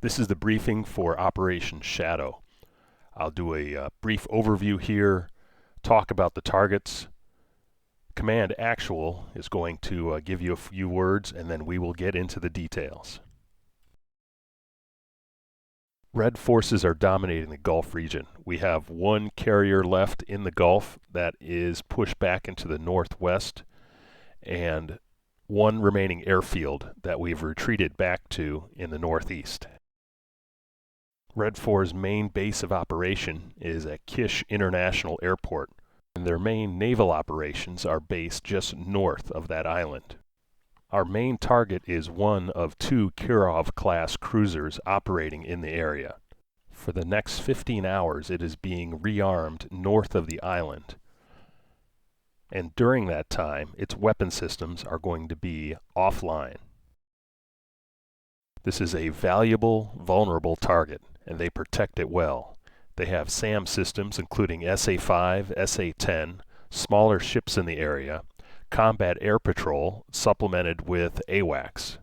This is the briefing for Operation Shadow. I'll do a brief overview here, talk about the targets. Command Actual is going to give you a few words, and then we will get into the details. Red forces are dominating the Gulf region. We have one carrier left in the Gulf that is pushed back into the northwest, and one remaining airfield that we've retreated back to in the northeast. Red 4's main base of operation is at Kish International Airport, and their main naval operations are based just north of that island. Our main target is one of two Kirov-class cruisers operating in the area. For the next 15 hours, it is being rearmed north of the island. And during that time, its weapon systems are going to be offline. This is a valuable, vulnerable target, and they protect it well. They have SAM systems including SA-5, SA-10, smaller ships in the area, combat air patrol supplemented with AWACS.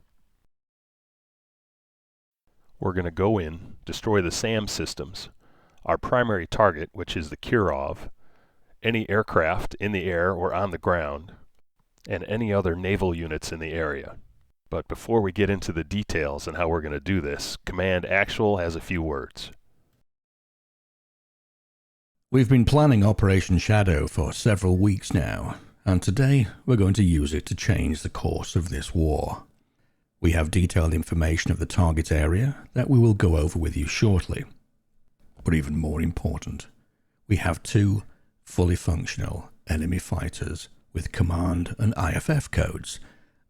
We're going to go in, destroy the SAM systems, our primary target, which is the Kirov, any aircraft in the air or on the ground, and any other naval units in the area. But before we get into the details and how we're going to do this, Command Actual has a few words. We've been planning Operation Shadow for several weeks now, and today we're going to use it to change the course of this war. We have detailed information of the target area that we will go over with you shortly. But even more important, we have two fully functional enemy fighters with command and IFF codes,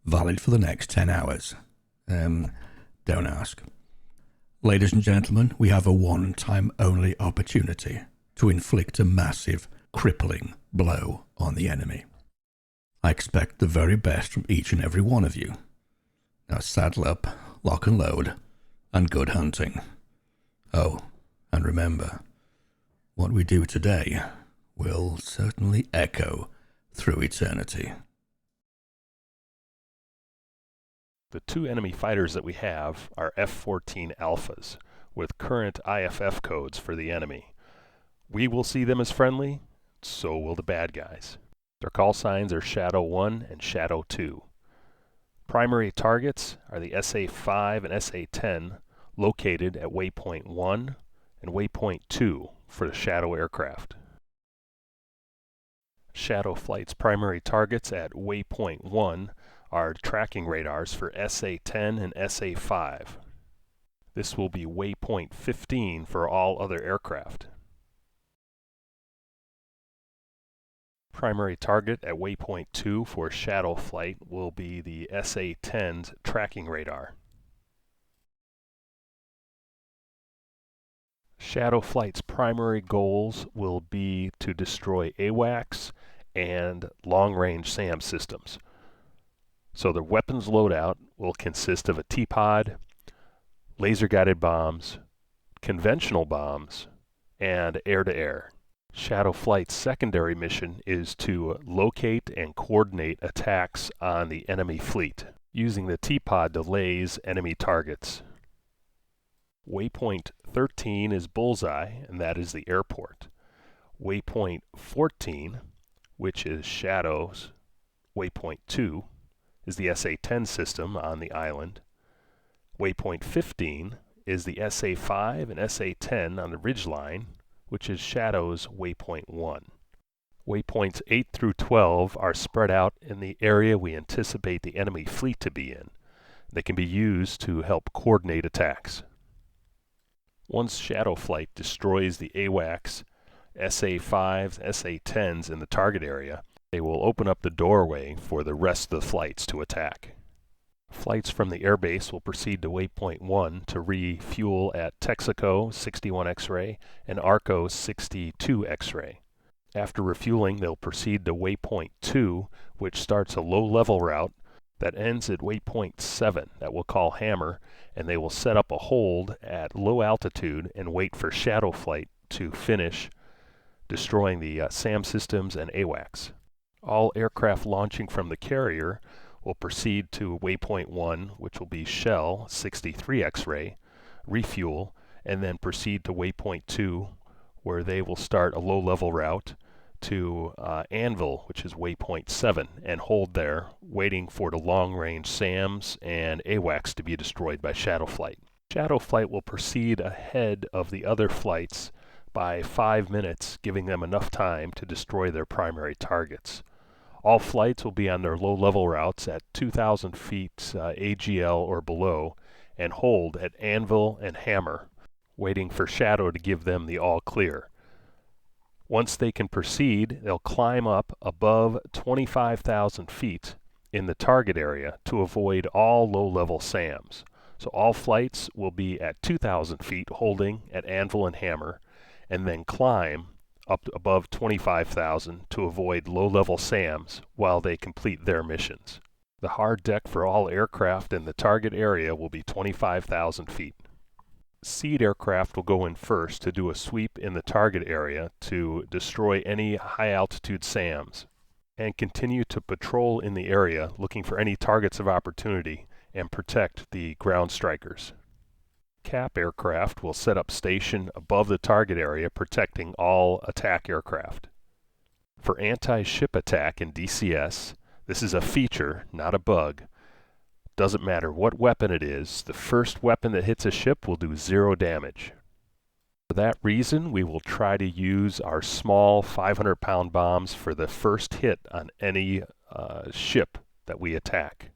valid for the next 10 hours. Don't ask. Ladies and gentlemen, we have a one-time only opportunity to inflict a massive, crippling blow on the enemy. I expect the very best from each and every one of you. Now saddle up, lock and load, and good hunting. Oh, and remember, what we do today will certainly echo through eternity. The two enemy fighters that we have are F-14 Alphas with current IFF codes for the enemy. We will see them as friendly, so will the bad guys. Their call signs are Shadow 1 and Shadow 2. Primary targets are the SA-5 and SA-10 located at Waypoint 1 and Waypoint 2 for the Shadow aircraft. Shadow Flight's primary targets at Waypoint 1 are tracking radars for SA-10 and SA-5. This will be Waypoint 15 for all other aircraft. Primary target at Waypoint 2 for Shadow Flight will be the SA-10's tracking radar. Shadow Flight's primary goals will be to destroy AWACS and long-range SAM systems. So the weapons loadout will consist of a T-pod, laser-guided bombs, conventional bombs, and air-to-air. Shadow Flight's secondary mission is to locate and coordinate attacks on the enemy fleet, using the T-pod to laze enemy targets. Waypoint 13 is Bullseye, and that is the airport. Waypoint 14, which is Shadow's Waypoint 2, is the SA-10 system on the island. Waypoint 15 is the SA-5 and SA-10 on the ridgeline, which is Shadow's Waypoint 1. Waypoints 8 through 12 are spread out in the area we anticipate the enemy fleet to be in. They can be used to help coordinate attacks. Once Shadow Flight destroys the AWACS, SA-5s, SA-10s in the target area, they will open up the doorway for the rest of the flights to attack. Flights from the airbase will proceed to Waypoint 1 to refuel at Texaco 61 X-ray and Arco 62 X-ray. After refueling, they'll proceed to Waypoint 2, which starts a low-level route that ends at Waypoint 7 that we'll call Hammer, and they will set up a hold at low altitude and wait for Shadow Flight to finish destroying the SAM systems and AWACS. All aircraft launching from the carrier will proceed to Waypoint 1, which will be Shell 63 X-ray, refuel, and then proceed to waypoint 2, where they will start a low-level route to Anvil, which is waypoint 7, and hold there, waiting for the long-range SAMs and AWACS to be destroyed by Shadow Flight. Shadow Flight will proceed ahead of the other flights by 5 minutes, giving them enough time to destroy their primary targets. All flights will be on their low-level routes at 2,000 feet AGL or below, and hold at Anvil and Hammer, waiting for Shadow to give them the all clear. Once they can proceed, they'll climb up above 25,000 feet in the target area to avoid all low-level SAMs. So all flights will be at 2,000 feet holding at Anvil and Hammer, and then climb up above 25,000 to avoid low-level SAMs while they complete their missions. The hard deck for all aircraft in the target area will be 25,000 feet. Seed aircraft will go in first to do a sweep in the target area to destroy any high-altitude SAMs, and continue to patrol in the area looking for any targets of opportunity and protect the ground strikers. CAP aircraft will set up station above the target area, protecting all attack aircraft. For anti-ship attack in DCS, this is a feature, not a bug. Doesn't matter what weapon it is, the first weapon that hits a ship will do 0 damage. For that reason, we will try to use our small 500-pound bombs for the first hit on any ship that we attack.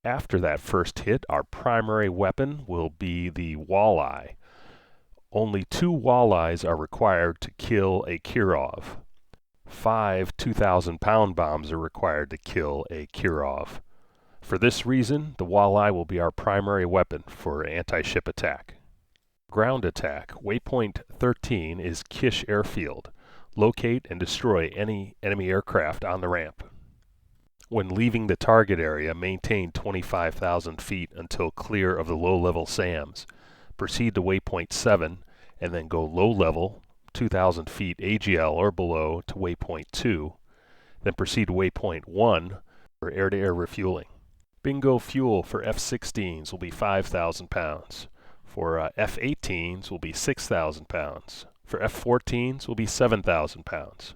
After that first hit, our primary weapon will be the walleye. Only 2 walleyes are required to kill a Kirov. 5 2,000-pound bombs are required to kill a Kirov. For this reason, the walleye will be our primary weapon for anti-ship attack. Ground attack, waypoint 13 is Kish Airfield. Locate and destroy any enemy aircraft on the ramp. When leaving the target area, maintain 25,000 feet until clear of the low-level SAMs. Proceed to waypoint 7 and then go low-level, 2,000 feet AGL or below to waypoint 2. Then proceed to waypoint 1 for air-to-air refueling. Bingo fuel for F-16s will be 5,000 pounds. For F-18s will be 6,000 pounds. For F-14s will be 7,000 pounds.